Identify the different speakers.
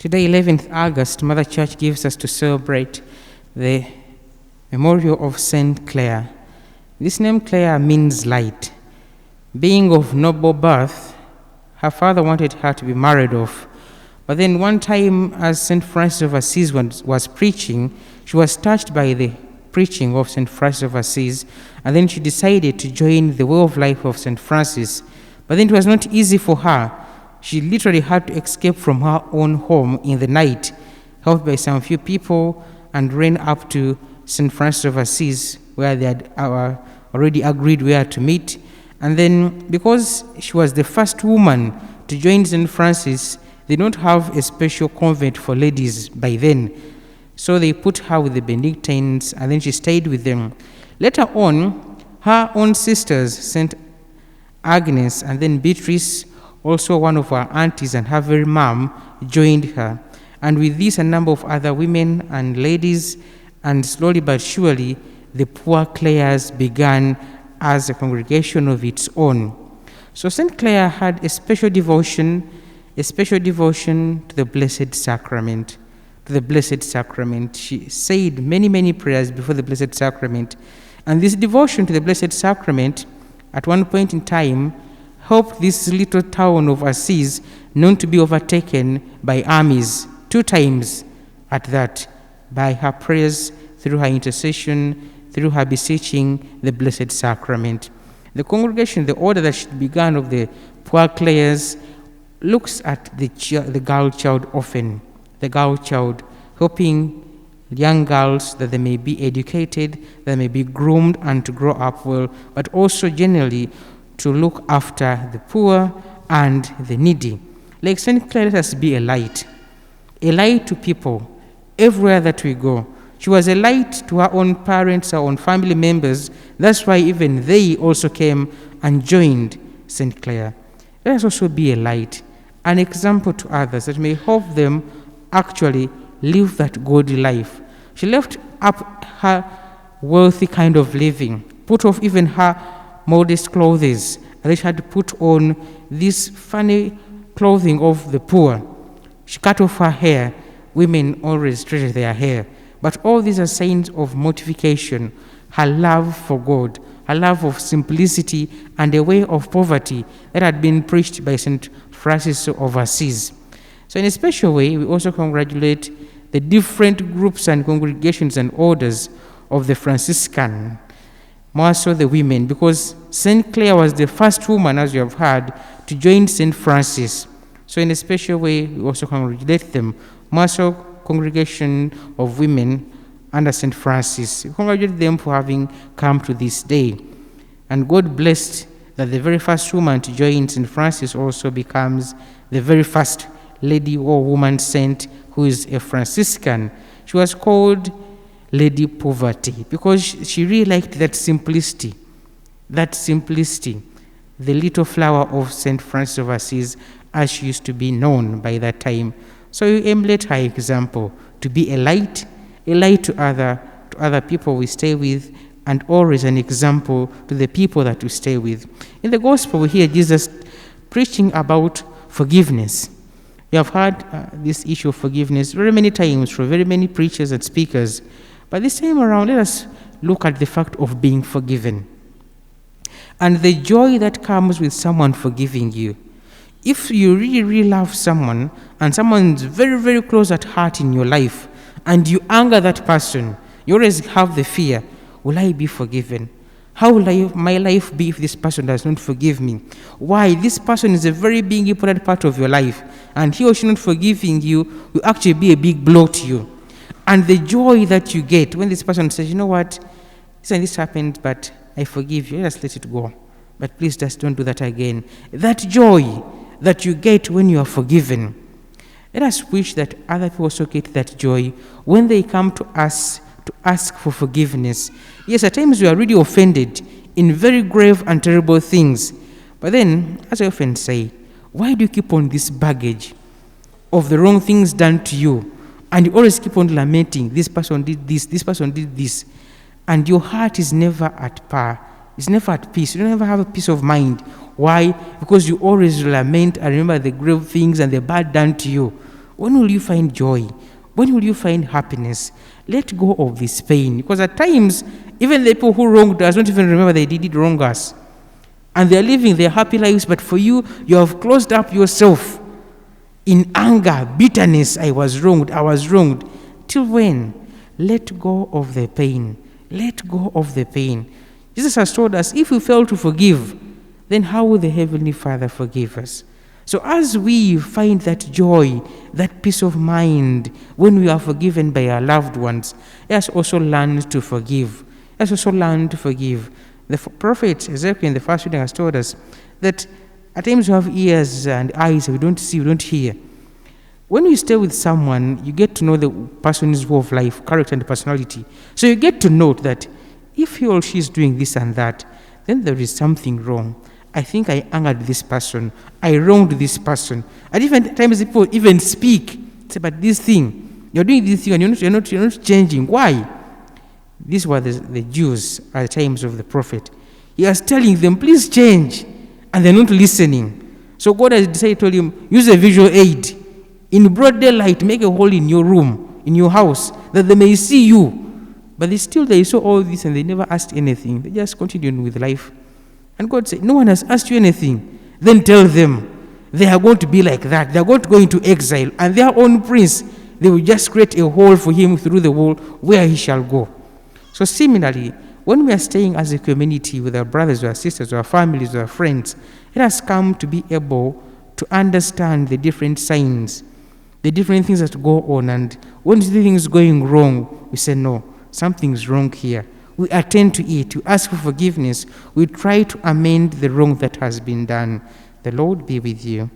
Speaker 1: Today, 11th August, Mother Church gives us to celebrate the memorial of Saint Clare. This name Clare means light. Being of noble birth, her father wanted her to be married off. But then one time, as St. Francis of Assisi was preaching, she was touched by the preaching of St. Francis of Assisi, and then she decided to join the way of life of St. Francis. But then it was not easy for her. She literally had to escape from her own home in the night, helped by some few people, and ran up to St. Francis of Assisi, where they had already agreed where to meet. And then, because she was the first woman to join St. Francis, they don't have a special convent for ladies by then. So they put her with the Benedictines, and then she stayed with them. Later on, her own sisters, St. Agnes and then Beatrice, also one of her aunties and her very mom, joined her. And with this, a number of other women and ladies, and slowly but surely, the Poor Clares began as a congregation of its own. So St. Clare had a special devotion to the Blessed Sacrament. To the Blessed Sacrament. She said many, many prayers before the Blessed Sacrament. And this devotion to the Blessed Sacrament, at one point in time, helped this little town of Assisi, known to be overtaken by armies, 2 times at that, by her prayers, through her intercession, through her beseeching the Blessed Sacrament. The congregation, the order that she began of the Poor Clares, looks at the girl child often, the girl child, helping young girls that they may be educated, that they may be groomed and to grow up well, but also generally to look after the poor and the needy. Like St. Clare, let us be a light to people everywhere that we go. She was a light to her own parents, her own family members. That's why even they also came and joined St. Clare. Let us also be a light, an example to others that may help them actually live that godly life. She left up her wealthy kind of living, put off even her modest clothes, and she had to put on this funny clothing of the poor. She cut off her hair. Women always treated their hair. But all these are signs of mortification, her love for God, her love of simplicity and a way of poverty that had been preached by St. Francis of Assisi. So in a special way, we also congratulate the different groups and congregations and orders of the Franciscan, more so the women, because St. Clare was the first woman, as you have heard, to join St. Francis. So in a special way, we also congratulate them, more so congregation of women under St. Francis. We congratulate them for having come to this day. And God blessed that the very first woman to join St. Francis also becomes the very first lady or woman saint who is a Franciscan. She was called Lady Poverty because she really liked that simplicity, the little flower of St. Francis of Assisi, as she used to be known by that time. So you emulate her example to be a light to other people we stay with, and always an example to the people that we stay with. In the gospel, we hear Jesus preaching about forgiveness. We have heard this issue of forgiveness very many times from very many preachers and speakers. But this time around, let us look at the fact of being forgiven and the joy that comes with someone forgiving you. If you really, really love someone and someone's very, very close at heart in your life and you anger that person, you always have the fear, will I be forgiven? How will my life be if this person does not forgive me? Why? This person is a very big, important part of your life, and he or she not forgiving you will actually be a big blow to you. And the joy that you get when this person says, you know what, this happened, but I forgive you, just let it go. But please just don't do that again. That joy that you get when you are forgiven. Let us wish that other people also get that joy when they come to us to ask for forgiveness. Yes, at times we are really offended in very grave and terrible things. But then, as I often say, why do you keep on this baggage of the wrong things done to you? And you always keep on lamenting, this person did this, and your heart is never at par. It's never at peace. You don't ever have a peace of mind. Why? Because you always lament and remember the grave things and the bad done to you. When will you find joy? When will you find happiness? Let go of this pain. Because at times, even the people who wronged us don't even remember they did wrong us. And they're living their happy lives, but for you, you have closed up yourself in anger, bitterness. I was wronged. Till when? Let go of the pain. Let go of the pain. Jesus has told us, if we fail to forgive, then how will the Heavenly Father forgive us? So as we find that joy, that peace of mind, when we are forgiven by our loved ones, let us also learn to forgive. Let us also learn to forgive. The prophet Ezekiel in the first reading has told us that at times we have ears and eyes, we don't see, we don't hear. When you stay with someone, you get to know the person's way of life, character and personality. So you get to note that if he or she is doing this and that, then there is something wrong. I think I angered this person. I wronged this person. At different times, people even speak. Say, but this thing, you're doing this thing and you're not changing. Why? These were the Jews at the times of the prophet. He was telling them, please change. And they're not listening. So God has decided to tell him, use a visual aid. In broad daylight, make a hole in your room, in your house, that they may see you. But they saw all this and they never asked anything. They just continued with life. And God said, no one has asked you anything. Then tell them they are going to be like that. They are going to go into exile. And their own prince, they will just create a hole for him through the wall where he shall go. So similarly, when we are staying as a community with our brothers or our sisters or our families or our friends, let us come to be able to understand the different signs, the different things that go on. And when we see things going wrong, we say, no, something's wrong here. We attend to it. We ask for forgiveness. We try to amend the wrong that has been done. The Lord be with you.